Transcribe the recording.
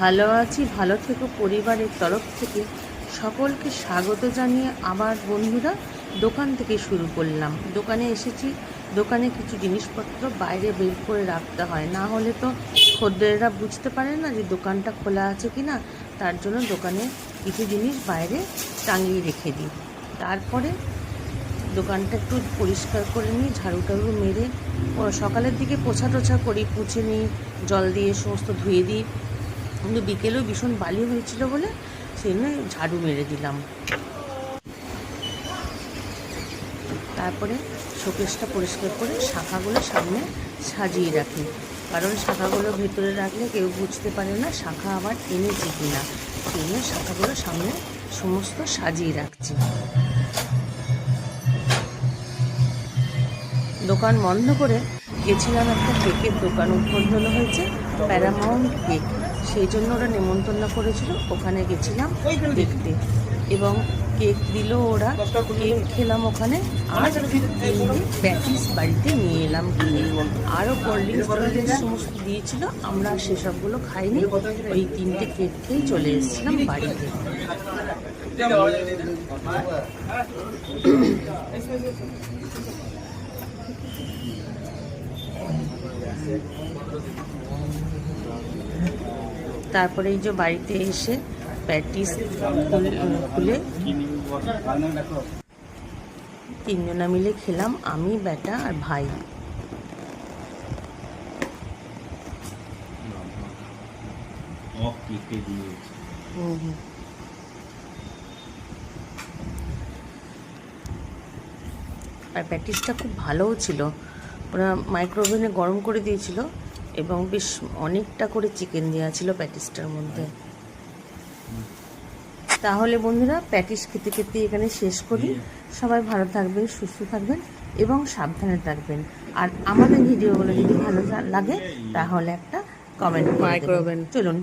ভালো আছি, ভালো থেকো পরিবারের তরফ থেকে সকলকে স্বাগত জানিয়ে আবার বন্ধুরা দোকান থেকে শুরু করলাম। দোকানে এসেছি, দোকানে কিছু জিনিসপত্র বাইরে বের করে রাখতে হয়, না হলে তো খদ্দেররা বুঝতে পারে না যে দোকানটা খোলা আছে কি না। তার জন্য দোকানে কিছু জিনিস বাইরে টাঙিয়ে রেখে দিই। তারপরে দোকানটা একটু পরিষ্কার করে নিই, ঝাড়ু টাড়ু মেরে সকালের দিকে পোছা টোছা করি, পুছে নিই, জল দিয়ে সমস্ত ধুয়ে দিই। কিন্তু বিকেলেও ভীষণ বালি হয়েছিল বলে সেজন্য ঝাড়ু মেরে দিলাম। তারপরে শোকেসটা পরিষ্কার করে শাখাগুলো সামনে সাজিয়ে রাখি, কারণ শাখাগুলো ভেতরে রাখলে কেউ বুঝতে পারে না শাখা আবার এনেছি কিনা। সেই জন্য শাখাগুলো সামনে সমস্ত সাজিয়ে রাখছি। দোকান বন্ধ করে গেছিলাম একটা কেকের দোকান, উদ্বোধন হয়েছে প্যারামাউন্ট কেক, সেই জন্য ওরা নেমন্তন্ন করেছিল, ওখানে গেছিলাম দেখতে এবং কেক দিল ওরা, কেক খেলাম ওখানে। আর 3টে প্যাটিস বাড়িতে নিয়ে এলাম কিনে, আরও কোল্ড ড্রিঙ্কস সমস্ত দিয়েছিল, আমরা সেসবগুলো খাইনি, ওই 3টে কেক খেয়েই চলে এসেছিলাম বাড়িতে। তারপরে এই যে বাড়িতে এসে প্যাটিস খুলে 3জনা মিলে খেলাম, আমি, বেটা আর ভাই। আর প্যাটিসটা খুব ভালোও ছিল, ওরা মাইক্রোওভেনে গরম করে দিয়েছিল এবং বেশ অনেকটা করে চিকেন দেওয়া ছিল প্যাটিসটার মধ্যে। তাহলে বন্ধুরা প্যাটিস খেতে খেতে এখানে শেষ করি। সবাই ভালো থাকবেন, সুস্থ থাকবেন এবং সাবধানে থাকবেন। আর আমাদের ভিডিওগুলো যদি ভালো লাগে তাহলে একটা কমেন্ট করে দেবেন। চলুন।